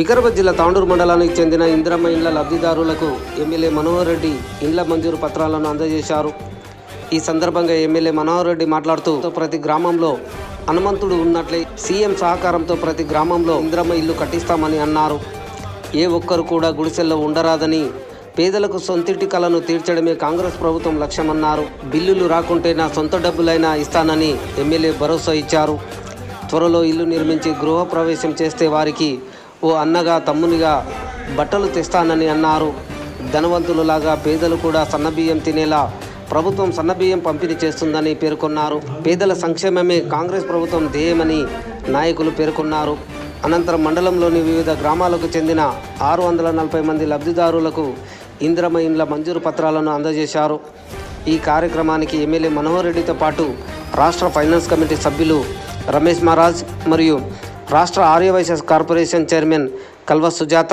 వికారాబాద్ జిల్లా తాండూరు మండలానికి చెందిన ఇందిరమ్మ ఇండ్ల లబ్ధిదారులకు ఎమ్మెల్యే మనోహర్ రెడ్డి ఇండ్ల మంజూరు పత్రాలను అందజేశారు. ఈ సందర్భంగా ఎమ్మెల్యే మనోహర్ రెడ్డి మాట్లాడుతూ ప్రతి గ్రామంలో హనుమంతుడు ఉన్నట్లే సీఎం సహకారంతో ప్రతి గ్రామంలో ఇందిరమ్మ ఇల్లు కట్టిస్తామని అన్నారు. ఏ ఒక్కరు కూడా గుడిసెల్లో ఉండరాదని, పేదలకు సొంతింటి కలను తీర్చడమే కాంగ్రెస్ ప్రభుత్వం లక్ష్యమన్నారు. బిల్లులు రాకుంటే నా సొంత డబ్బులైనా ఇస్తానని ఎమ్మెల్యే భరోసా ఇచ్చారు. త్వరలో ఇల్లు నిర్మించి గృహప్రవేశం చేస్తే వారికి ఓ అన్నగా తమ్మునిగా బట్టలు తెస్తానని అన్నారు. ధనవంతులలాగా పేదలు కూడా సన్నబియ్యం తినేలా ప్రభుత్వం సన్నబియ్యం పంపిణీ చేస్తుందని పేర్కొన్నారు. పేదల సంక్షేమమే కాంగ్రెస్ ప్రభుత్వం ధ్యేయమని నాయకులు పేర్కొన్నారు. అనంతరం మండలంలోని వివిధ గ్రామాలకు చెందిన 640 మంది లబ్ధిదారులకు ఇందిరమ్మ ఇండ్ల మంజూరు పత్రాలను అందజేశారు. ఈ కార్యక్రమానికి ఎమ్మెల్యే మనోహర్ రెడ్డితో పాటు రాష్ట్ర ఫైనాన్స్ కమిటీ సభ్యులు రమేష్ మహారాజ్ మరియు రాష్ట్ర ఆర్యవైశ్య కార్పొరేషన్ చైర్మన్ కల్వ సుజాత,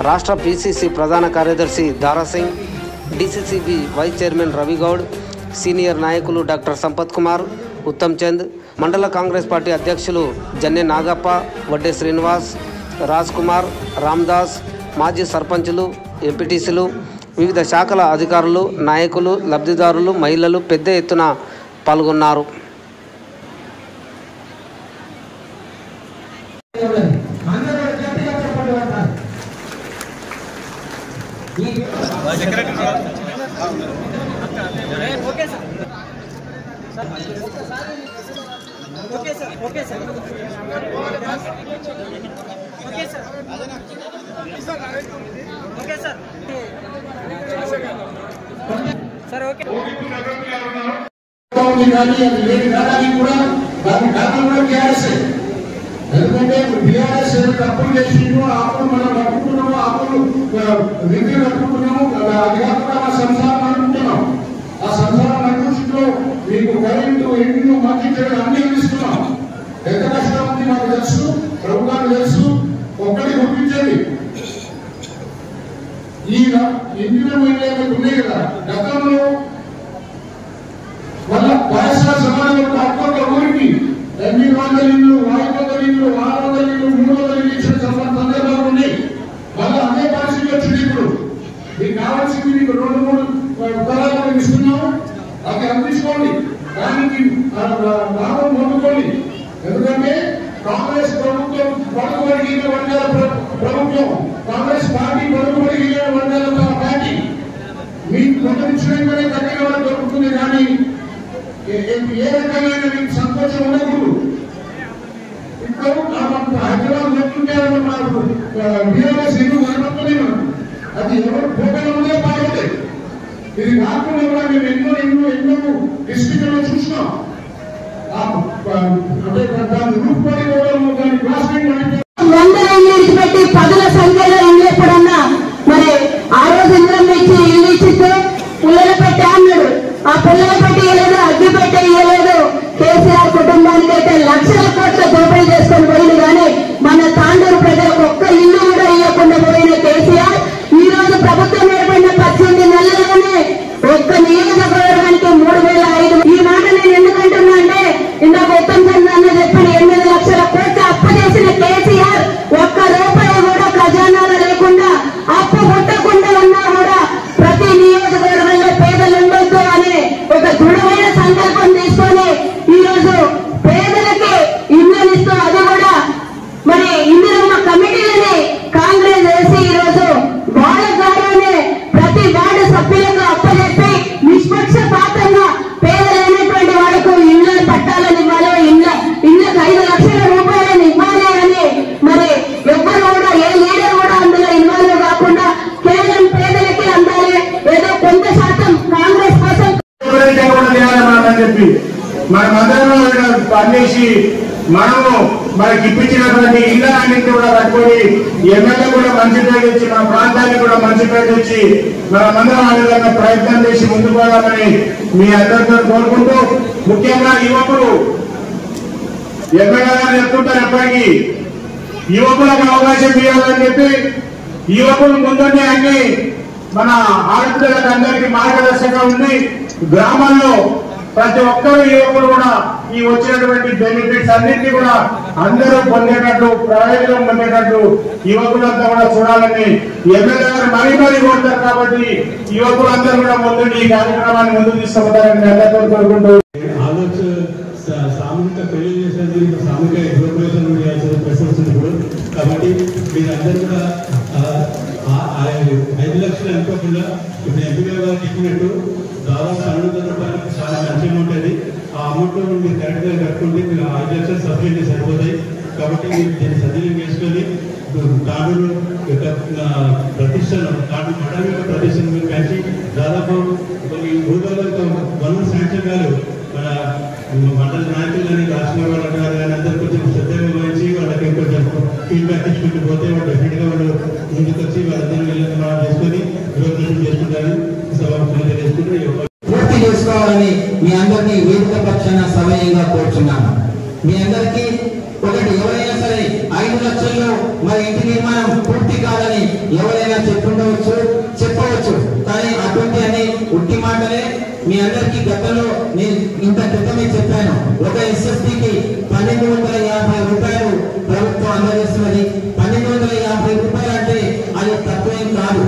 రాష్ట్ర పిసిసి ప్రధాన కార్యదర్శి Dara Singh, DCCB vice chairman Ravi Goud, senior నాయకులు డాక్టర్ సంపత్ కుమార్, ఉత్తమ్ చంద్, మండల కాంగ్రెస్ పార్టీ అధ్యక్షులు జన్నె నాగప్ప, వడ్డే శ్రీనివాస్, రాజ్ కుమార్, రామ్దాస్, మాజీ సర్పంచులు, ఎంపీటీసీలు, వివిధ శాఖల అధికారులు, నాయకులు, లబ్ధిదారులు, మహిళలు పెద్ద ఎత్తున పాల్గొన్నారు. ఎందుకంటే బీఆర్ఎస్ తప్పులు చేసిండు, ఆపులు మనం కట్టుకున్నాము, ఆపులు విధులు కట్టుకున్నాము, అది కాకుండా మా సంసారం అనుకుంటున్నాం. ఆ సంసారం అనుకుంటూ మీకు కరెంటు, ఇండ్లు, మంచి చెడు అన్ని అందిస్తున్నాం. ఎంత కష్టం ఉంది మాకు తెలుసు, ప్రభుత్వానికి తెలుసు. ఒక్కటి గుర్తించండి, ఈ ఇండియన్ ఉన్నాయి కదా, గతంలో వాళ్ళ వయసు సమాజంలో ఒక్కొక్క ఊరికి 800 ఇళ్ళు, 500 ఇళ్ళు, 600 ఇళ్ళు, 300 ఇళ్ళు ఇచ్చిన సందర్భాలు ఉన్నాయి. మళ్ళీ అదే పరిస్థితి వచ్చింది. ఇప్పుడు మీకు కావాల్సింది మీకు 2-3 తరాలు ఇస్తున్నాము, అది అందించుకోండి, దానికి లాభం పొందుకోండి. ఎందుకంటే కాంగ్రెస్ ప్రభుత్వం పలుకుబడిన వర్గాల ప్రభుత్వం, కాంగ్రెస్ పార్టీ పలుకుబడిన వర్గాల పార్టీ. మీకు గమనించడంగానే తగ్గిన వాళ్ళు దొరుకుతుంది, కానీ ఏ రకమైన మీకు సంతోషం ఉండకూడదు. ఇప్పుడు హైదరాబాద్ చెప్తుంటే బీఆర్ఎస్ ఎందుకు కనబడుతుంది, అది ఎవరు పోగలే బాగుంది. ఇది కాకుండా కూడా మేము ఎన్నో డిస్ట్రిక్ట్లో చూసినాం. దాని రూపుపడి దాని క్లాస్మేట్ పెట్టి పదుల సంఖ్యలో ఇల్లు ఎప్పుడన్నా మరి ఆ రోజు ఇంద్రం ఇచ్చి ఇల్లు ఇచ్చితే పుల్లల పెట్టి అన్నాడు. ఆ పుల్లల పెట్టి ఇవ్వలేదు, అగ్గి పెట్టి ఇవ్వలేదు. కేసీఆర్ కుటుంబానికి అయితే లక్షల కోట్ల దోపిడీ చేసుకొని పోయింది, కానీ మన తాండూరు ప్రజలకు ఒక్క ఇల్లు కూడా ఇవ్వకుండా పోయిన కేసీఆర్ ఈ రోజు ప్రభుత్వం ఏర్పడిన 18 నెలల్లోనే ఒక్క నియోజకవర్గానికి 3,500. ఈ మాట నేను ఎందుకంటున్నా అంటే, ఇందాక ఉత్తమ్ చంద్ర అన్న చెప్పిన 8 లక్షల కోట్ల అప్పు చేసిన కేసీఆర్ ఒక్క రూపాయి కూడా ఖజానాలో లేకుండా అప్పు పుట్టకుండా ఉన్నా కూడా ప్రతి నియోజకవర్గంలో పేదలు ఉండొద్దు అనే ఒక దృఢమైన సంకల్పం తీసుకొని ఈ రోజు పేదలకి ఇల్లు ఇస్తూ, అది కూడా మరి ఇందిరమ్మ కమిటీలని కాంగ్రెస్ వేసి ఈ రోజు వాళ్ళ ద్వారానే ప్రతి వార్డు సభ్యులకు అప్పచెప్పి నిష్పక్షపాతంగా పేదలైనటువంటి వాళ్ళకు ఇళ్ల పట్టాలని ఇవ్వాలి, ఇళ్లకు 5 లక్షల రూపాయలను ఇవ్వాలి అని మరి ఎవ్వరు కూడా, ఏ లీడర్ కూడా అందులో ఇన్వాల్వ్ కాకుండా కేవలం పేదలకి అందాలి, ఏదో కొంత శాతం కాంగ్రెస్ కోసం చెప్పి మనమందరం పనిచేసి మనము మనకి ఇప్పించినటువంటి ఇళ్ళన్నింటినీ కూడా కట్టుకొని ఎమ్మెల్యే కూడా మంచి పేరు తెచ్చి, మన ప్రాంతానికి కూడా మంచి పేరు తెచ్చి మనమందరం ఆ విధంగా ప్రయత్నం చేసి ముందుకు పోదామని మీ అందరితో కోరుకుంటూ, ముఖ్యంగా యువకులు ఎమ్మెల్యే గారు చెప్తుంటారు ఎప్పటికీ యువకులకు అవకాశం ఇవ్వాలని చెప్పి, యువకులు ముందుండి అన్ని మన ఆడపిల్లలకు అందరికీ మార్గదర్శకంగా ఉంది. గ్రామాల్లో ప్రతి ఒక్కరు యువకులు కూడా ఈ వచ్చినటువంటి బెనిఫిట్స్ అన్నింటినీ కూడా అందరూ పొందేటట్టు, ప్రయోజనం పొందేటట్టు యువకులంతా కూడా చూడాలని ఎమ్మెల్యే గారు మరీ కోరుతారు. కాబట్టి యువకులందరూ కూడా ముందు ఈ కార్యక్రమాన్ని ముందుకు తీసుకుపోతారని అందరితో కోరుకుంటూ సామూహిక పెళ్లి చేసేది సామూహిక ఎగ్జామినేషన్ చేయాల్సిన ప్రెసెన్స్ ఇప్పుడు. కాబట్టి మీరందరూ కూడా 5 లక్షలు అనుకోకుండా ఇప్పుడు ఎంపీ గారు చెప్పినట్టు దాదాపు 12,000 రూపాయలకు చాలా మంచిగా ఉంటుంది. ఆ అమౌంట్ మీరు కరెక్ట్గా కట్టుకుంటే మీరు 5 లక్షలు సబ్సిడీ సరిపోతాయి. కాబట్టి మీరు దీన్ని సద్వినియోగం చేసుకొని తాండూరు యొక్క ప్రతిష్టను, తాండూరు మండలం యొక్క ప్రతిష్టను మీరు పెంచి దాదాపు కొన్ని ఊళ్ళలో వనరు శాంక్షన్ గారు మన మండల నాయకులు కానీ రాష్ట్ర వాళ్ళు కానీ అందరూ కొంచెం శ్రద్ధగా వహించి వాళ్ళకి కొంచెం ఫీడ్బ్యాక్ ఇచ్చుకుంటూ పోతే వాళ్ళు డెఫినెట్గా వాళ్ళు ముందుకు వచ్చి వాళ్ళందరూ మనం చేసుకొని గృహప్రవేశం చేసుకుంటారు. సభాముఖంగా చేసుకుంటే పూర్తి చేసుకోవాలని మీ అందరినీ వేదిక పక్షాన సవయంగా కోరుచున్నాను. మీ అందరికీ ఒకటి, ఎవరైనా సరే 5 లక్షల్లో మరి ఇంటి నిర్మాణం పూర్తి కాదని ఎవరైనా చెప్పవచ్చు. కానీ అటువంటి అని ఉట్టి మాటలే. మీ అందరికీ గతంలో నేను ఇంత క్రితమే చెప్పాను, ఒక ఎస్ఎస్టీకి 1250 రూపాయలు ప్రభుత్వం అందజేస్తున్నది. 1250 రూపాయలు అంటే అది తక్కువేం కాదు.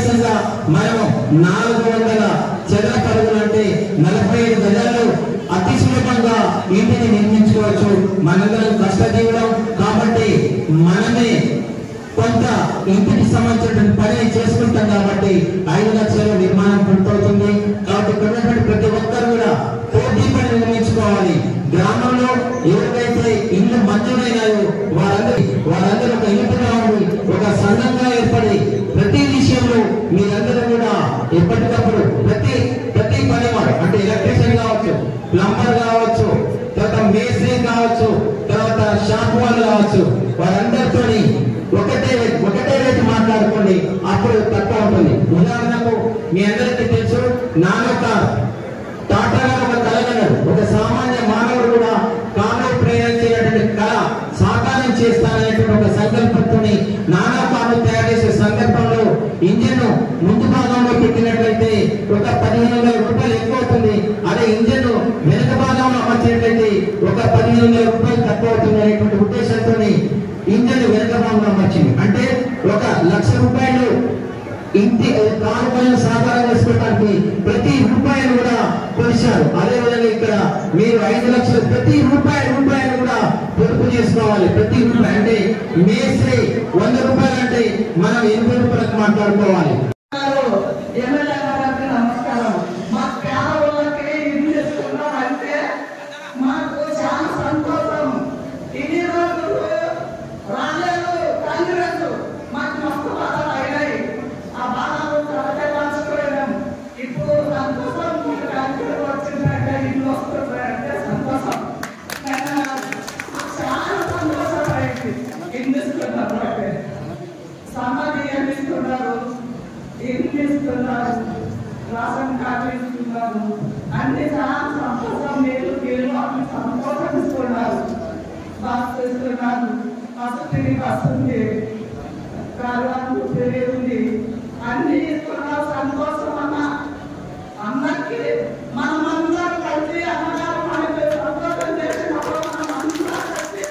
మనము 400 చదరపు అడుగులు అంటే 45 గజాల్లో అతి సులభంగా ఇంటిని నిర్మించుకోవచ్చు. మనందరం కష్టజీవులం కాబట్టి మనమే కొంత ఇంటికి సంబంధించిన పని చేసుకుంటాం. కాబట్టి 5 లక్షల నిర్మాణం పూర్తవుతుంది. కాబట్టి ఇక్కడ ప్రతి ఒక్కరు కూడా పోటీ పని నిర్మించుకోవాలి. గ్రామంలో ఎవరికైతే ఇల్లు మంజూరైనాయో వారందరూ ఒక యూనిట్గా ఉండి ఒక సంఘంగా ఏర్పడి ప్రతి విషయంలో మీరందరూ కూడా ఎప్పటికప్పుడు ప్రతి పనివాడు అంటే ఎలక్ట్రీషియన్ కావచ్చు, ప్లంబర్ కావచ్చు, తర్వాత మేస్త్రి కావచ్చు, తర్వాత షాప్ వాళ్ళు కావచ్చు, వారందరితో ఒకటే రేటు మాట్లాడుకోండి. అప్పుడు తక్కువ ఉంటుంది. ఉదాహరణకు మీ అందరికీ తెలుసు, టాటా గారు ఒక కళగలరు. ఒక సామాన్య మానవుడు కూడా కారు ప్రయాణించేటువంటి కళ సాకారం చేస్తాననేటువంటి ఒక సంకల్పంతో నానా కార్లు తయారు చేసే సందర్భంలో ఇంజిన్ ముందు భాగంలో పెట్టినట్లయితే ఒక 1500 రూపాయలు ఎక్కువ అవుతుంది. అదే ఇంజిన్ వెనుక భాగంలో అమర్చినట్లయితే ఒక 1500 రూపాయలు తక్కువ అవుతుంది అనేటువంటి ఉద్దేశంతో ఇంజిన్ వెనుక భాగంలో అమర్చింది. అంటే 1,00,000 రూపాయలు ఇంటి కారు పనులు సాకారం చేసుకోవడానికి ప్రతి రూపాయలు కూడా కొలిచారు. అదేవిధంగా ఇక్కడ మీరు 5 లక్షలు ప్రతి రూపాయలు కూడా పొదుపు చేసుకోవాలి. ప్రతి రూపాయి అంటే మేస్త్రి 100 రూపాయలు అంటే మనం 80 రూపాయలకు మాట్లాడుకోవాలి. ఎమ్మెల్యే గారికి నమస్కారం. మా పేదవాళ్ళకి ఇల్లు చేసుకున్నాం అంటే మాకు చాలా సంతోషం. ఇన్ని రోజులు రాలేదు కాంగ్రెస్, మాకు మస్తు బాధలు అయినాయి. ఆ బాధలు పంచుకోలేము. ఇప్పుడు సంతోషం, కాంగ్రెస్ వచ్చిందంటే ఇల్లు వస్తుందంటే సంతోషం. చాలా సంతోషం అయింది. ఇల్లు ఇస్తున్నారు, సమాధి ఇస్తున్నారు, ఇల్లు ఇస్తున్నారు, రాషన్ కార్డు ఇస్తున్నారు, అన్ని చాలా సంతోషం. మీరు అన్ని సంతోషం ఇస్తున్నారు. బస్సు ఇస్తున్నారు, బస్సు తిరిగి వస్తుంది, కారు తిరిగి అన్ని ఇస్తున్నారు. సంతోషం అన్న అందరికీ మనమందరం కలిసి అన్నగారు మనకి సంతోషం చేసినప్పుడు మనం అందరం కలిసి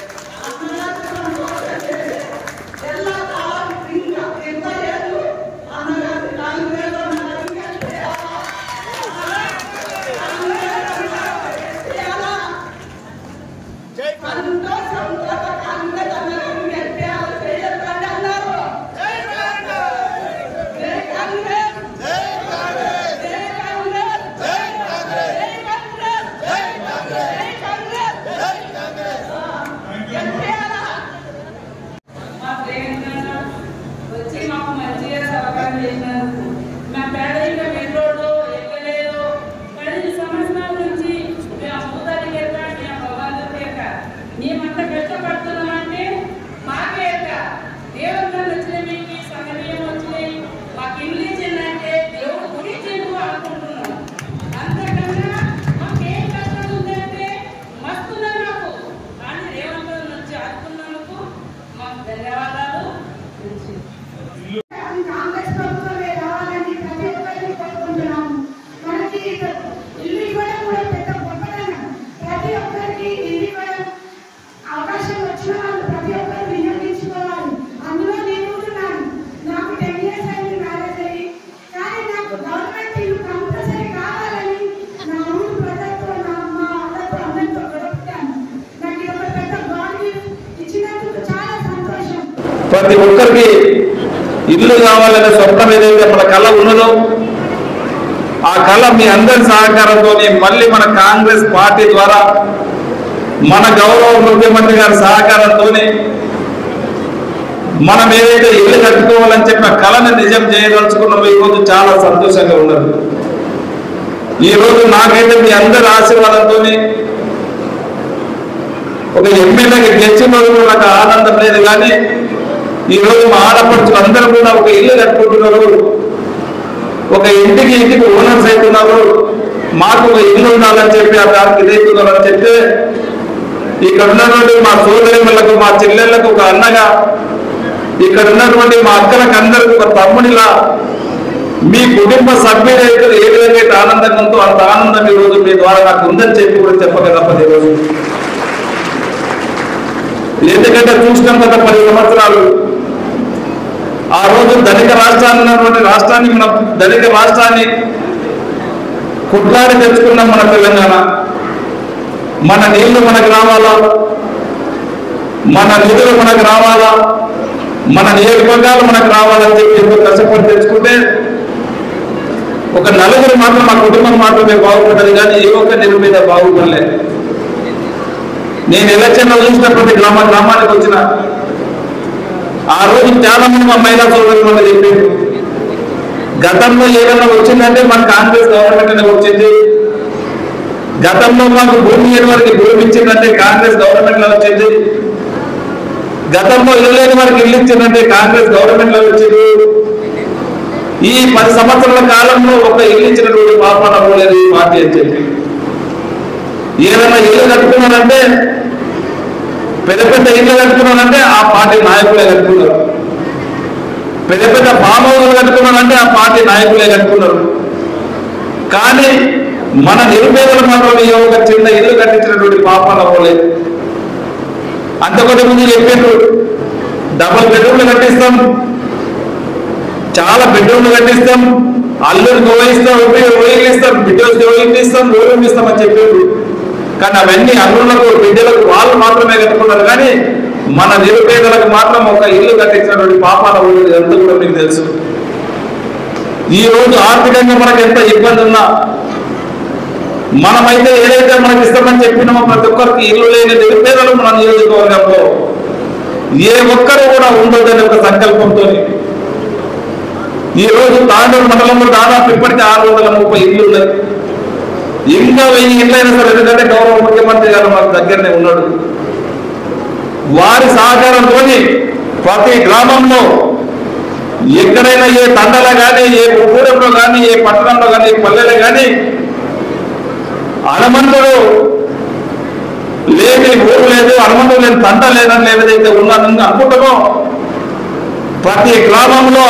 అన్నగారికి సంతోషం చేసి ఎలా కాలం ఇంకా 20 ఏళ్ళు అన్నగారి కాంగ్రెస్ సంతోషం ప్రతి ఒక్కరికి ఇల్లు కావాలనే స్వప్నం ఏదైతే మన కళ ఉన్నదో ఆ కళ మీ అందరి సహకారంతో మళ్ళీ మన కాంగ్రెస్ పార్టీ ద్వారా మన గౌరవ ముఖ్యమంత్రి గారి సహకారంతో మనం ఏదైతే ఇల్లు కట్టుకోవాలని చెప్పిన కళను నిజం చేయదలుచుకున్నామో ఈరోజు చాలా సంతోషంగా ఉన్నది. ఈరోజు నాకైతే మీ అందరి ఆశీర్వాదంతో ఒక ఎమ్మెల్యేగా గెలిచిన రోజు నాకు ఆనందం లేదు, కానీ ఈరోజు మా ఆడపడుచులు అందరూ కూడా ఒక ఇల్లు కట్టుకుంటున్నారు, ఒక ఇంటికి ఓనర్స్ అవుతున్నారు, మాకు ఒక ఇల్లు ఉండాలని చెప్పి ఆ దానికి ఇదవుతున్నారని చెప్తే ఇక్కడ ఉన్నటువంటి మా సోదరిలకు మా చెల్లెళ్లకు ఒక అన్నగా, ఇక్కడ ఉన్నటువంటి మా అక్కలకు అందరికి ఒక తమ్ముడిలా మీ కుటుంబ సభ్యులైతే ఏ విధంగా అయితే ఆనందంగా ఉందో అంత ఆనందం ఈరోజు మీ ద్వారా నాకు ఉందని చెప్పి కూడా చెప్పక తప్పదు ఈరోజు. ఎందుకంటే చూసినాం కదా 10 సంవత్సరాలు ఆ రోజు ధనిక రాష్ట్రాన్ని ఉన్నటువంటి రాష్ట్రాన్ని మన ధనిక రాష్ట్రాన్ని కుట్లాడి తెచ్చుకున్నాం మన తెలంగాణ. మన నీళ్లు మనకు రావాలా, మన నిధులు మనకు రావాలా, మన నియోజకవర్గాలు మనకు రావాలని చెప్పి ఎంతో కష్టపడి తెచ్చుకుంటే ఒక నలుగురు మాత్రం మా కుటుంబం మాత్రమే బాగుపడ్డది, కానీ ఏ ఒక్క నిరుపేద బాగుపడలేదు. నేను ఎలక్షన్లో చూసిన ప్రతి గ్రామానికి వచ్చిన ఆ రోజు చాలా మంది మా మహిళా సోదరులు అని చెప్పారు, గతంలో ఏదైనా వచ్చిందంటే మన కాంగ్రెస్ గవర్నమెంట్ అనే వచ్చింది, గతంలో మాకు భూమి లేని వారికి భూమి ఇచ్చిందంటే కాంగ్రెస్ గవర్నమెంట్ లో వచ్చింది, గతంలో ఇల్లు లేని వారికి ఇల్లు ఇచ్చిందంటే కాంగ్రెస్ గవర్నమెంట్ లో వచ్చింది. ఈ 10 సంవత్సరాల కాలంలో ఒక ఇల్లు ఇచ్చినటువంటి పాపన పోలేదు ఈ పార్టీ అని చెప్పి. ఏదైనా ఇల్లు కట్టుకున్నారంటే పెద్ద పెద్ద ఇల్లు కట్టుకున్నారంటే ఆ పార్టీ నాయకులే కట్టుకున్నారు, పెద్ద పెద్ద ఫామ్ హౌస్లు కట్టుకున్నారంటే ఆ పార్టీ నాయకులే కట్టుకున్నారు. కానీ మన నిరుపేదలు మాత్రం ఒక చిన్న ఇల్లు కట్టించినటువంటి పాపన పోలేదు. అంతకొద్ది ముందు చెప్పారు డబుల్ బెడ్రూమ్లు కట్టిస్తాం, చాలా బెడ్రూమ్లు కట్టిస్తాం, అల్లుడికి ఇస్తాం, ఓయిలు ఇస్తాం, బిడ్డలకి ఓయిలు ఇస్తాం, రూమ్ ఇస్తాం అని చెప్పారు. కానీ అవన్నీ అల్లుళ్లకు బిడ్డలకు వాళ్ళు మాత్రమే కట్టుకున్నారు, కానీ మన నిరుపేదలకు మాత్రం ఒక ఇల్లు కట్టించినటువంటి పాపాల ఉండేది అంతా కూడా మీకు తెలుసు. ఈ రోజు ఆర్థికంగా మనకు ఎంత ఇబ్బంది ఉన్నా మనమైతే ఏదైతే మనకి ఇస్తామని చెప్పినామో ప్రతి ఒక్కరికి ఇల్లు లేని నిరుపేదలు మన నియోజకవర్గంలో ఏ ఒక్కరు కూడా ఉండొద్దని ఒక సంకల్పంతో ఈ రోజు తాండూరు మండలంలో దాదాపు ఇప్పటికీ 630 ఇల్లు ఉన్నాయి. ఇంకా 1000 ఇళ్ళైనా సరే, ఎందుకంటే గౌరవ ముఖ్యమంత్రి గారు మాకు దగ్గరనే ఉన్నాడు. వారి సహకారంతో ప్రతి గ్రామంలో ఎక్కడైనా ఏ తండలో కానీ, ఏ ఊరంలో కానీ, ఏ పట్టణంలో కానీ, పల్లెలో కానీ హనుమంతుడు లేని ఊరు లేదు, హనుమంతుడు లేని తండ లేదని ఏదైతే ఉన్నదని అనుకుంటామో ప్రతి గ్రామంలో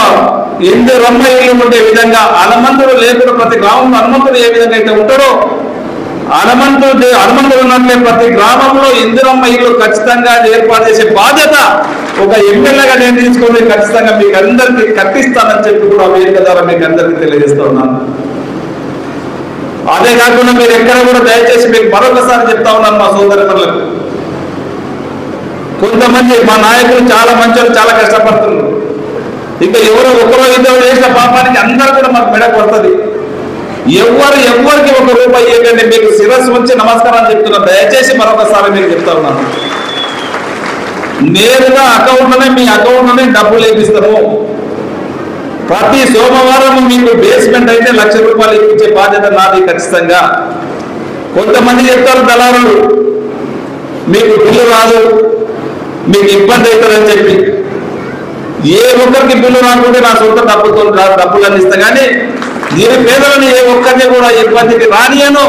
8 ఇళ్ళు ఉండే విధంగా హనుమంతుడు లేకుండా ప్రతి గ్రామంలో హనుమంతుడు ఏ విధంగా అయితే ఉంటాడో హనుమంతుడు ఉన్నట్లే ప్రతి గ్రామంలో 8 ఇళ్ళు ఖచ్చితంగా ఏర్పాటు చేసే బాధ్యత ఒక ఎమ్మెల్యేగా నేను తీసుకొని ఖచ్చితంగా మీకు అందరికీ కట్టిస్తానని చెప్పి కూడా వేదిక ద్వారా మీకు అందరికీ తెలియజేస్తా ఉన్నాను. అదే కాకుండా మీరు ఎక్కడ కూడా దయచేసి మీకు మరొకసారి చెప్తా ఉన్నాను మా సోదరులకు, కొంతమంది మా నాయకులు చాలా మంచి చాలా కష్టపడుతున్నారు. ఇంకా ఎవరో ఒకరో ఇద్దరు చేసిన పాపానికి అందరూ కూడా మాకు మెడకు వస్తుంది. ఎవరికి 1 రూపాయి ఇవ్వకండి, మీకు శిరస్సు ఉంచి నమస్కారం చెప్తున్నాను. దయచేసి మరొకసారి మీకు చెప్తా ఉన్నాను, నేరుగా మీ అకౌంట్లోనే డబ్బులు వేపిస్తాము. ప్రతి సోమవారం మీకు బేస్మెంట్ అయితే 1,00,000 రూపాయలు ఇప్పించే బాధ్యత నాది ఖచ్చితంగా. కొంతమంది చెప్తారు దళారులు మీకు బిల్లు రాదు, మీకు ఇబ్బంది అవుతుందని చెప్పి. ఏ ఒక్కరికి బిల్లు రాకుంటే నా సొంత డబ్బుతో డబ్బులు అందిస్తా, కానీ నిరుపేదలను ఏ ఒక్కరిని కూడా ఇబ్బందికి రానియను,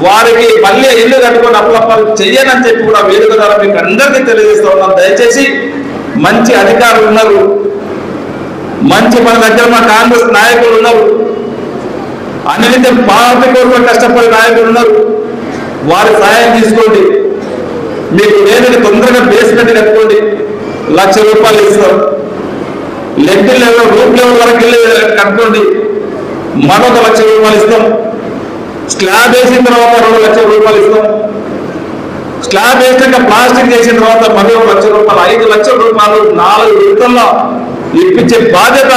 వారికి మళ్ళీ ఇల్లు కట్టుకొని అప్పులప్పాలు చెయ్యనని చెప్పి కూడా వేదిక ద్వారా మీకు అందరికీ తెలియజేస్తూ ఉన్నాను. దయచేసి మంచి అధికారులు ఉన్నారు, మంచి మన దగ్గర మా కాంగ్రెస్ నాయకులు ఉన్నారు, అన్నింటి పార్టీ కోసం కష్టపడే నాయకులు ఉన్నారు, వారి సహాయం తీసుకోండి. మీకు లేదని తొందరగా బేస్మెంట్ కట్టుకోండి, 1,00,000 రూపాయలు ఇస్తాం. లెక్కలు లెవెల్ రూప్ లెవెల్ వరకు వెళ్ళి కట్టుకోండి, మరొక 1,00,000 రూపాయలు ఇస్తాం. స్లాబ్ వేసిన తర్వాత 2,00,000 రూపాయలు ఇస్తాం. స్లాబ్ వేసినాక ప్లాస్టిక్ చేసిన తర్వాత 11 లక్షల రూపాయలు 5 లక్షల రూపాయలు 4 విడతల్లో ఇప్పించే బాధ్యత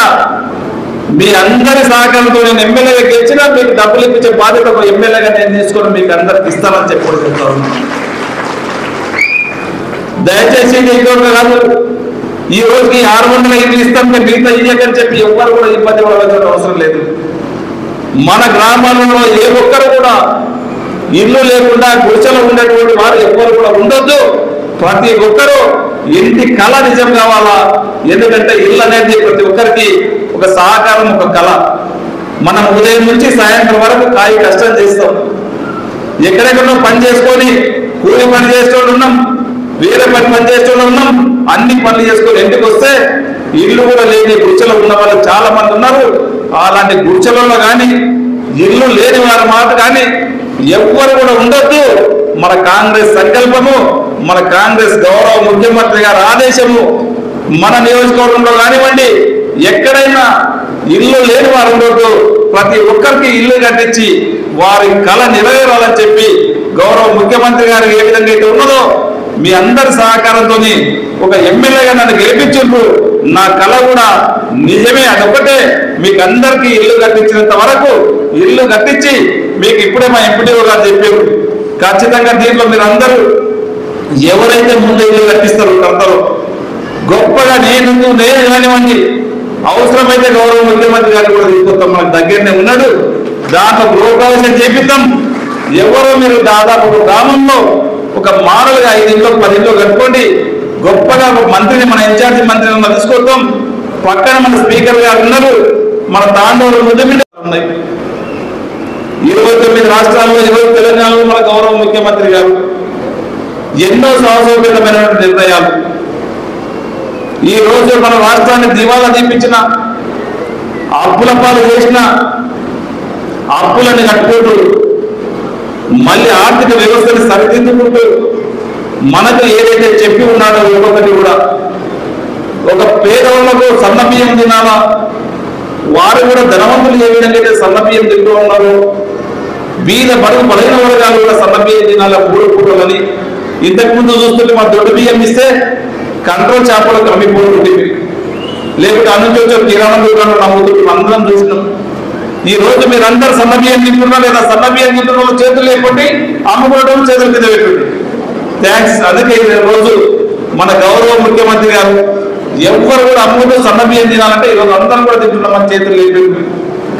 మీ అందరి సహకారంతో నేను ఎమ్మెల్యేగా గెలిచినా మీకు డబ్బులు ఇప్పించే బాధ్యత ఒక ఎమ్మెల్యేగా నేను తీసుకొని మీకు అందరికి ఇస్తానని చెప్పి చెప్తా ఉన్నా. దయచేసి ఇంకొక కాదు, ఈ రోజుకి 600 ఇల్లు ఇస్తాం మిగతా ఇయ్యకని చెప్పి ఎవ్వరు కూడా ఇబ్బంది పడాల్సిన అవసరం లేదు. మన గ్రామాలలో ఏ ఒక్కరు కూడా ఇల్లు లేకుండా గుడిసెలో ఉండేటువంటి వారు ఎవ్వరు కూడా ఉండొద్దు. ప్రతి ఒక్కరూ ఇంటి కళ నిజం కావాలా. ఎందుకంటే ఇల్లు అనేది ప్రతి ఒక్కరికి ఒక సహకారం, ఒక కళ. మనం ఉదయం నుంచి సాయంత్రం వరకు కాయి కష్టం చేస్తాం, ఎక్కడెక్కడో పని చేసుకొని కూలి పని చేసేవాళ్ళు ఉన్నాం, వేరే పని చేసేవాళ్ళు ఉన్నాం, అన్ని పనులు చేసుకొని ఇంటికి వస్తే ఇల్లు కూడా లేని గుడిసెలో ఉన్న వాళ్ళు చాలా మంది ఉన్నారు. అలాంటి గుడిసెలలో కానీ ఇల్లు లేని వారి మాట కానీ ఎవ్వరు కూడా ఉండొద్దు. మన కాంగ్రెస్ సంకల్పము, మన కాంగ్రెస్ గౌరవ ముఖ్యమంత్రి గారి ఆదేశము, మన నియోజకవర్గంలో కానివ్వండి ఎక్కడైనా ఇల్లు లేని వారు ఉండొద్దు. ప్రతి ఒక్కరికి ఇల్లు కట్టించి వారి కళ నెరవేరాలని చెప్పి గౌరవ ముఖ్యమంత్రి గారు ఏ విధంగా అయితే ఉన్నదో మీ అందరి సహకారంతో ఒక ఎమ్మెల్యేగా నన్ను గెలిపించుంటూ నా కళ కూడా నిజమే. అదొకటే, మీకు అందరికీ ఇల్లు కట్టించినంత వరకు ఇల్లు కట్టించి మీకు ఇప్పుడే మా ఎంపీడీఓ గారు చెప్పారు, ఖచ్చితంగా దీంట్లో మీరు అందరూ ఎవరైతే ముందు ఇల్లు కట్టిస్తారో కడతారో గొప్పగా నేను కానివ్వండి, అవసరమైతే గౌరవ ముఖ్యమంత్రి గారు కూడా తీసుకొస్తాం, మనకు దగ్గరనే ఉన్నాడు, దాంట్లో గృహప్రవేశం చేపిస్తాం. ఎవరో మీరు దాదాపు గ్రామంలో ఒక మాడలుగా 5 ఇళ్ళు 10 ఇళ్ళు కట్టుకోండి, గొప్పగా ఒక మంత్రిని మన ఇన్ఛార్జి మంత్రిని తీసుకొస్తాం. పక్కన మన స్పీకర్ గారు ఉన్నారు, మన తాండూరు ముద్దుబిడ్డ ఉన్నాయి. 29 రాష్ట్రాల్లో 20 తెలంగాణలో మన గౌరవ ముఖ్యమంత్రి గారు ఎన్నో సాహసోపేతమైనటువంటి నిర్ణయాలు. ఈ రోజు మన రాష్ట్రాన్ని దివాలా తీపించిన, అప్పుల పాలు చేసిన, అప్పులని కట్టుకుంటూ మళ్ళీ ఆర్థిక వ్యవస్థని సరిదిద్దుకుంటూ మనకు ఏదైతే చెప్పి ఉన్నాడో ఒక్కొక్కటి కూడా ఒక పేదవాళ్ళకు సన్న బియ్యం తినాలా, వారు కూడా ధనవంతులు ఏ విధంగా అయితే సన్న బియ్యం తింటూ ఉన్నారో బీద బడుగు బలైన వర్గాలు కూడా సన్న బియ్యం తినాలా 3 పూటలని. ఇంతకుముందు చూస్తుంటే మా దొడ్డు బియ్యం ఇస్తే కంట్రోల్ చేపలకు అమ్మిపోతుంది, లేకపోతే అన్నించి వచ్చే కిరాణా దుకాణాలు నమ్ముతుంటాం, అందరం చూసినాం. ఈ రోజు మీరందరూ సన్న బియ్యం తింటున్నా లేదా సన్న బియ్యం తింటున్న వాళ్ళు చేతులు లేకపోతే అమ్ముకోవడం చేతుల కింద పెట్టుంది. థ్యాంక్స్. అందుకే ఈ రోజు మన గౌరవ ముఖ్యమంత్రి గారు ఎవరు కూడా అమ్ముతూ సన్న బియ్యం తినాలంటే ఈరోజు అందరం కూడా తింటున్నాం, మన చేతులు లేకపోయింది.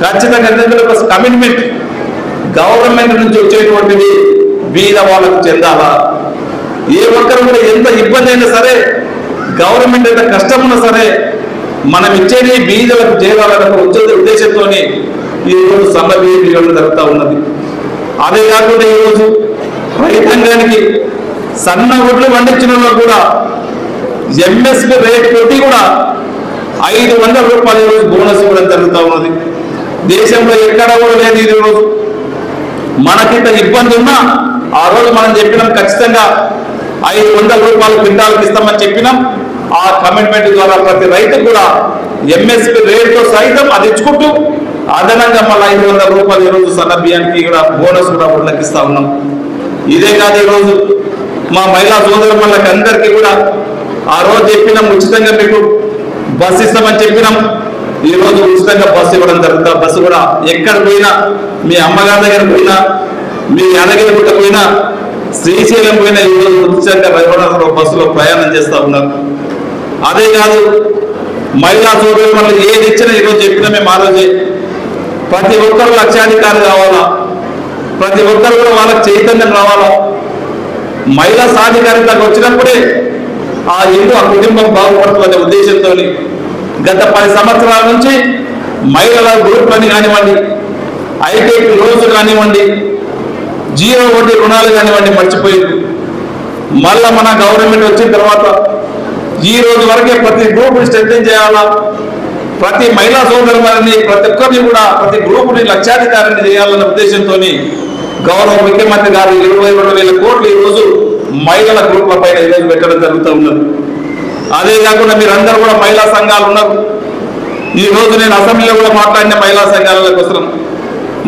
ఖచ్చితంగా ఎందుకంటే ఒక కమిట్మెంట్ గవర్నమెంట్ నుంచి వచ్చేటువంటిది బీద వాళ్ళకు చెందాలా. ఏ ఒక్కరు కూడా ఎంత ఇబ్బంది అయినా సరే, గవర్నమెంట్ ఎంత కష్టం ఉన్నా సరే మనం ఇచ్చేది బీదలకు చేయాలన్న ఉద్దేశంతో ఈరోజు సన్న బియ్యం ఇవ్వడం జరుగుతూ ఉన్నది. అదే కాకుండా ఈరోజు రైతాంగానికి సన్న ఒడ్లు పండించిన కూడా ఎంఎస్పీ రేట్ పెట్టి కూడా 500 రూపాయలు ఈరోజు బోనస్ ఇవ్వడం జరుగుతూ ఉన్నది. దేశంలో ఎక్కడ కూడా లేదు. ఈ రోజు మనకింత ఇబ్బంది ఉన్నా ఆ రోజు మనం చెప్పినాం, ఖచ్చితంగా 500 రూపాయలు క్వింటాలకు ఇస్తామని చెప్పినాం. ఆ కమిట్మెంట్ ద్వారా ప్రతి రైతు కూడా ఎంఎస్పీ రేట్తో సైతం అది ఇచ్చుకుంటూ అదనంగా మళ్ళీ 500 రూపాయలు ఈరోజు సన్న బియ్యానికి కూడా బోనస్ కూడా ఊళ్ళకి ఇస్తా ఉన్నాం. ఇదే కాదు, ఈరోజు మా మహిళా సోదరులకు అందరికీ కూడా ఆ రోజు చెప్పినాం ఉచితంగా మీకు బస్సు ఇస్తామని చెప్పినాం. ఈరోజు ఉచితంగా బస్సు ఇవ్వడం జరుగుతా. బస్సు కూడా ఎక్కడ పోయినా, మీ అమ్మగారి దగ్గర పోయినా, మీ యాదగిరిగుట్ట పోయినా, శ్రీశైలం పోయినా ఈరోజు ఉచితంగా రైవడంలో బస్సులో ప్రయాణం చేస్తూ ఉన్నారు. అదే కాదు, మహిళా సోదరులు మనకి ఏది ఇచ్చినా ఈరోజు చెప్పినా మేము ఆ రోజే ప్రతి ఒక్కరు లక్ష్యాధికారి కావాలా, ప్రతి ఒక్కరు కూడా వాళ్ళకి చైతన్యం రావాలా. మహిళా సాధికారితకు వచ్చినప్పుడే ఆ ఇల్లు ఆ కుటుంబం బాగుపడుతుందనే ఉద్దేశంతో గత 10 సంవత్సరాల నుంచి మహిళల గ్రూప్లని కానివ్వండి, ఐటెక్ లోన్స్ కానివ్వండి, 0 వడ్డీ రుణాలు కానివ్వండి మర్చిపోయింది. మళ్ళా మన గవర్నమెంట్ వచ్చిన తర్వాత ఈ రోజు వరకే ప్రతి గ్రూప్ని స్ట్రెంథెన్ చేయాలా, ప్రతి మహిళా సోదరులని ప్రతి ఒక్కరిని కూడా ప్రతి గ్రూపుని లక్ష్యాధికారిని చేయాలన్న ఉద్దేశంతో గౌరవ ముఖ్యమంత్రి గారు 22,000 కోట్లు ఈరోజు మహిళల గ్రూప్ల పైన ఈరోజు పెట్టడం జరుగుతూ ఉన్నది. అదే కాకుండా మీరందరూ కూడా మహిళా సంఘాలు ఉన్నారు. ఈ రోజు నేను అసెంబ్లీలో కూడా మాట్లాడిన మహిళా సంఘాల కోసం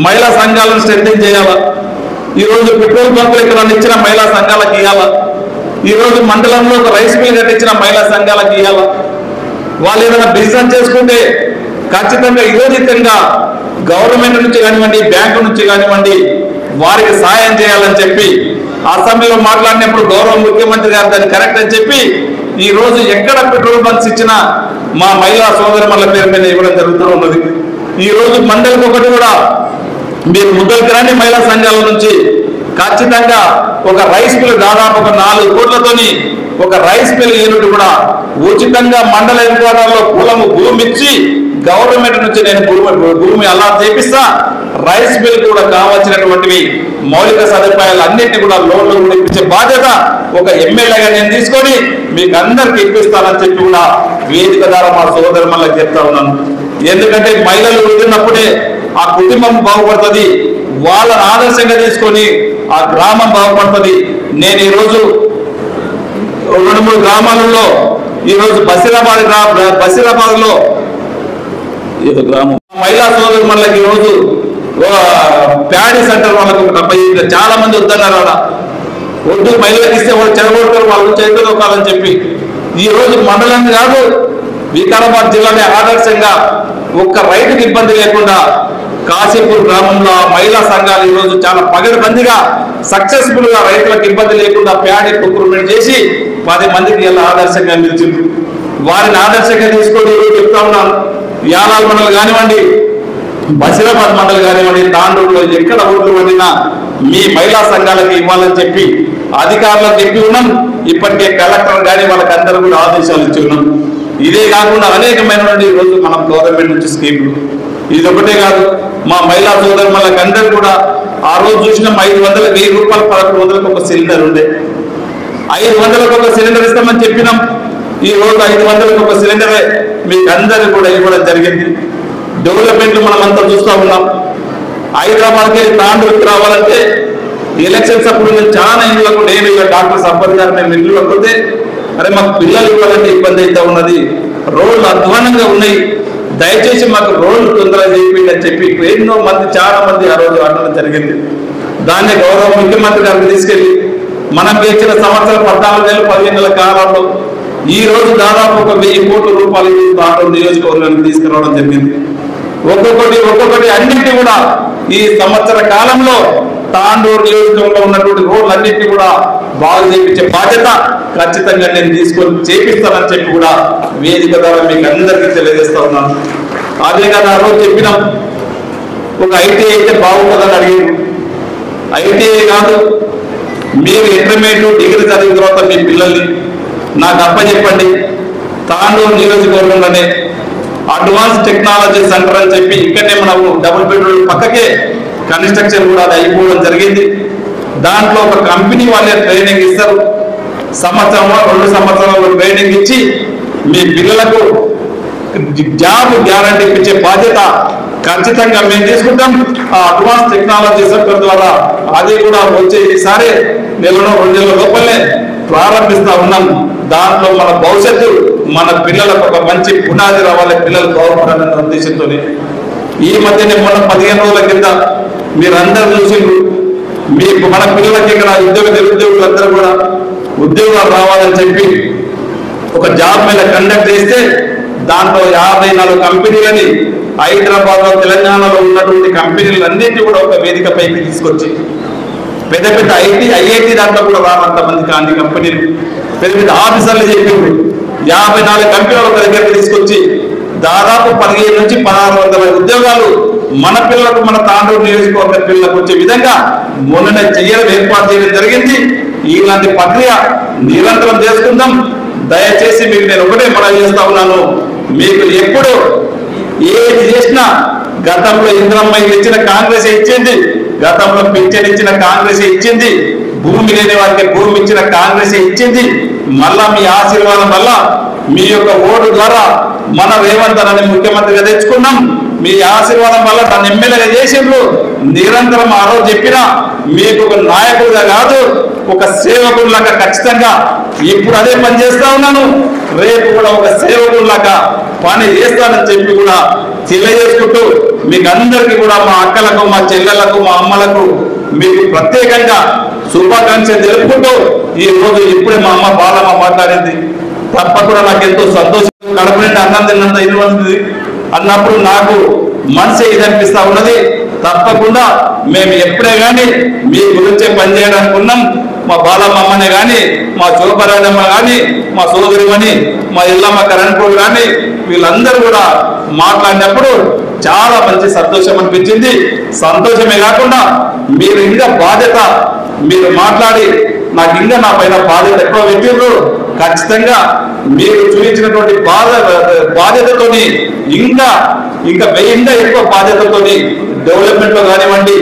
మహిళా సంఘాలను స్ట్రెంథెన్ చేయాలా. ఈ రోజు పెట్రోల్ బంకులు ఇక్కడ ఇచ్చిన మహిళా సంఘాలకు ఇవ్వాలా, ఈ రోజు మండలంలో ఒక రైస్ మిల్ కట్టించిన మహిళా సంఘాలకు ఇవ్వాలా, వాళ్ళు ఏదైనా బిజినెస్ చేసుకుంటే ఖచ్చితంగా యోజితంగా గవర్నమెంట్ నుంచి కానివ్వండి, బ్యాంకు నుంచి కానివ్వండి వారికి సాయం చేయాలని చెప్పి అసెంబ్లీలో మాట్లాడినప్పుడు గౌరవ ముఖ్యమంత్రి గారు దాన్ని కరెక్ట్ అని చెప్పి ఈ రోజు ఎక్కడ పెట్రోల్ బంక్స్ ఇచ్చినా మా మహిళా సోదరుల పేరు మీద ఇవ్వడం జరుగుతూ ఉన్నది. ఈ రోజు మండలికి ఒకటి కూడా మీరు ముద్దలకు రాని మహిళా సంఘాల నుంచి ఖచ్చితంగా ఒక రైస్ మిల్ దాదాపు ఒక 4 కోట్లతోని ఒక రైస్ మిల్ యూనిట్ కూడా ఉచితంగా మండల హెడ్క్వార్టర్లో భూమి ఇచ్చి గవర్నమెంట్ నుంచి నేను భూమి అలా చేపిస్తా, రైస్ మిల్ కూడా కావాల్సినటువంటివి మౌలిక సదుపాయాలు అన్నింటినీ కూడా లోన్లు కూడా ఇప్పించే బాధ్యత ఒక ఎమ్మెల్యేగా నేను తీసుకొని మీకు అందరికి ఇప్పిస్తానని చెప్పి కూడా వేదిక ద్వారా మా సోదరులకు చెప్తా ఉన్నాను. ఎందుకంటే మహిళలు ఉన్నప్పుడే ఆ కుటుంబం బాగుపడుతుంది, వాళ్ళని ఆదర్శంగా తీసుకొని ఆ గ్రామం బాగుపడుతుంది. నేను ఈరోజు 2-3 గ్రామాలలో ఈరోజు బసిరాబాద్ లో ఏదో గ్రామం మహిళా సోదరులకు ఈరోజు ప్యాడీ సెంటర్ వాళ్ళకు చాలా మంది వద్దన్నారు. అలా వద్దు మహిళలకు ఇస్తే వాళ్ళు చెడగొడతారు, వాళ్ళు చేతులు కాదని చెప్పి ఈ రోజు మండలం కాదు వికారాబాద్ జిల్లానే ఆదర్శంగా ఒక్క రైతుకి ఇబ్బంది లేకుండా కాశీపూర్ గ్రామంలో మహిళా సంఘాలు ఈ రోజు చాలా పగడబందిగా సక్సెస్ఫుల్ గా రైతులకు ఇబ్బంది లేకుండా ప్యాడీ ప్రొక్యూర్మెంట్ చేసి 10 మందికి ఇలా ఆదర్శంగా నిలిచింది. వారిని ఆదర్శంగా తీసుకొని చెప్తా ఉన్నాను. యానాల్ మండలి కానివ్వండి, బసిరాబాద్ మండలి కానివ్వండి, తాండూరులో ఎక్కడ ఓట్లు పడినా మీ మహిళా సంఘాలకు ఇవ్వాలని చెప్పి అధికారులకు చెప్పి ఉన్నాం. ఇప్పటికే కలెక్టర్ కానీ వాళ్ళకి అందరూ కూడా ఆదేశాలు ఇచ్చి ఉన్నాం. ఇదే కాకుండా అనేకమైనటువంటి ఈరోజు మనం గవర్నమెంట్ నుంచి స్కీములు, ఇది ఒకటే కాదు మా మహిళా సోదరులకు అందరూ కూడా ఆ రోజు చూసినాం 500 1000 రూపాయలు 1100లకు ఒక సిలిండర్ ఉండే, 500లకు ఒక సిలిండర్ ఇస్తామని చెప్పినాం. ఈ రోజు 500లకు ఒక సిలిండరే మీకు అందరూ కూడా ఇవ్వడం జరిగింది. డెవలప్మెంట్లు మనం అంతా చూస్తూ ఉన్నాం. హైదరాబాద్కి తాండూరుకి రావాలంటే ఎలక్షన్స్ అప్పుడు నేను చాలా ఇళ్ళకు నేను ఇక డాక్టర్ సంపత్ గారు మేము ఇల్లు పడితే అరే మాకు పిల్లలు ఇవ్వాలంటే ఇబ్బంది అయితే ఉన్నది, రోడ్లు అధ్వానంగా ఉన్నాయి, దయచేసి మాకు రోడ్లు తొందరగా చేయండి అని చెప్పి ఎన్నో మంది చాలా మంది ఆ రోజు అనడం జరిగింది. దాన్ని గౌరవ ముఖ్యమంత్రి గారికి తీసుకెళ్లి మనం ఇచ్చిన సంవత్సరం 14-15 కాలంలో ఈ రోజు దాదాపు ఒక 1000 కోట్ల రూపాయలు తాండూరు నియోజకవర్గానికి తీసుకురావడం జరిగింది. ఒక్కొక్కటి అన్నింటినీ కూడా ఈ సంవత్సర కాలంలో తాండూరు నియోజకవర్గంలో ఉన్నటువంటి రోడ్లు అన్నింటినీ కూడా బాగు చేయించే బాధ్యత ఖచ్చితంగా నేను తీసుకొని చేపిస్తానని చెప్పి కూడా వేదిక ద్వారా మీకు అందరికీ తెలియజేస్తా ఉన్నాను. అదే కదా ఆ రోజు చెప్పినాం ఒక ఐటీఐ అయితే బాగుంటుందని అడిగారు. ఐటీఐ కాదు, మీరు ఇంటర్మీడియట్ డిగ్రీ చదివిన తర్వాత మీ పిల్లల్ని నాకు అప్పచెప్పండి, తాండూరు నియోజకవర్గంలోనే అడ్వాన్స్ టెక్నాలజీ సెంటర్ అని చెప్పి ఇక్కడనే మనము డబుల్ బెడ్రూమ్ పక్కకే కన్స్ట్రక్షన్ కూడా అది అయిపోవడం జరిగింది. దాంట్లో ఒక కంపెనీ వాళ్ళే ట్రైనింగ్ ఇస్తారు, 1-2 సంవత్సరాలు ట్రైనింగ్ ఇచ్చి మీ పిల్లలకు జాబ్ గ్యారంటీ ఇచ్చే బాధ్యత ఖచ్చితంగా మేము తీసుకుంటాం. ఆ అడ్వాన్స్ టెక్నాలజీ సెంటర్ ద్వారా అది కూడా వచ్చే ఈసారి 1-2 నెలల లోపలే ప్రారంభిస్తా ఉన్నాం. దాంట్లో మన భవిష్యత్తు మన పిల్లలకు ఒక మంచి పునాది రావాలి, పిల్లలు బాగుపడాలనే ఉద్దేశంతో ఈ మధ్యనే మొన్న 15 రోజుల కింద మీరందరూ చూసిండ్రు మీకు మన పిల్లలకి ఇక్కడ నిరుద్యోగులందరూ కూడా ఉద్యోగాలు రావాలని చెప్పి ఒక జాబ్ మీద కండక్ట్ చేస్తే దాంట్లో 54 కంపెనీలని హైదరాబాద్లో తెలంగాణలో ఉన్నటువంటి కంపెనీలన్నింటినీ కూడా ఒక వేదికపైకి తీసుకొచ్చి పెద్ద ఐఐటి దాంట్లో కూడా రానంతమంది కానీ కంపెనీలు పెద్ద ఆఫీసర్లు చెప్పిండ్రు 54 కంపెనీలు ఒక దగ్గరికి తీసుకొచ్చి దాదాపు 15 నుంచి 1600 ఉద్యోగాలు మన పిల్లలకు మన తాండూరు నియోజకవర్గ పిల్లలకు వచ్చే విధంగా మొన్ననే ఏర్పాటు చేయడం జరిగింది. ఇలాంటి ప్రక్రియ నిరంతరం చేసుకుందాం. దయచేసి మీకు నేను ఒకటే మనవి చేస్తా ఉన్నాను, మీకు ఎప్పుడు ఏది చేసినా గతంలో ఇంద్రమ్మ ఇచ్చిన కాంగ్రెస్ ఇచ్చింది, గతంలో పింఛన్ ఇచ్చిన కాంగ్రెస్ ఇచ్చింది, భూమి లేని వారికి భూమి ఇచ్చిన కాంగ్రెస్ ఇచ్చింది. మళ్ళా మీ ఆశీర్వాదం వల్ల మీ యొక్క ఓటు ద్వారా మన రేవంత్ అనే ముఖ్యమంత్రిగా తెచ్చుకున్నాం. మీ ఆశీర్వాదం వల్ల తన ఎమ్మెల్యేగా చేసిండ్రు. నిరంతరం ఆ రోజు చెప్పినా మీకు ఒక నాయకుడిగా కాదు ఒక సేవకుడిలాగా ఖచ్చితంగా ఇప్పుడు అదే పని చేస్తా ఉన్నాను. రేపు కూడా ఒక సేవకుడిలాగా పని చేస్తానని చెప్పి కూడా తెలియజేసుకుంటూ మీకు అందరికీ కూడా మా అక్కలకు, మా చెల్లెళ్లకు, మా అమ్మలకు మీకు ప్రత్యేకంగా శుభాకాంక్షలు తెలుపుకుంటూ ఈ రోజు ఇప్పుడే మా అమ్మ బాలమ్మ మాట్లాడింది. తప్పకుండా నాకు ఎంతో సంతోషం, కడుపు నుండి అన్నం తిన్నంత ఇది ఉంది అన్నప్పుడు నాకు మనసే ఇది అనిపిస్తా ఉన్నది. తప్పకుండా మేము ఎప్పుడే కానీ మీ గురించే పనిచేయడానికి ఉన్నాం. మా బాలమ్మనే కానీ, మా శోభరాజమ్మ కానీ, మా సోదరిమని, మా ఇల్లమ్మ కరణ్పూర్ కానీ వీళ్ళందరూ కూడా మాట్లాడినప్పుడు చాలా మంచి సంతోషం అనిపించింది. సంతోషమే కాకుండా మీరు ఇంకా బాధ్యత, మీరు మాట్లాడి నాకు ఇంకా నా పైన బాధ్యత ఎక్కువ పెట్టిండ్రు. ఖచ్చితంగా మీరు చూపించినటువంటి బాధ్యతతోని ఇంకా వెయ్యింగా ఎక్కువ బాధ్యతతోని డెవలప్మెంట్ లో కానివ్వండి,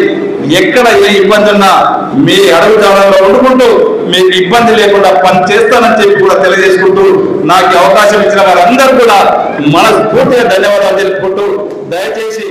ఎక్కడ ఏ ఇబ్బంది ఉన్నా మీ అడుగుజాడల్లో వండుకుంటూ మీకు ఇబ్బంది లేకుండా పని చేస్తానని చెప్పి కూడా తెలియజేసుకుంటూ నాకు అవకాశం ఇచ్చిన వారందరూ కూడా మనస్ఫూర్తిగా ధన్యవాదాలు తెలుపుకుంటూ దయచేసి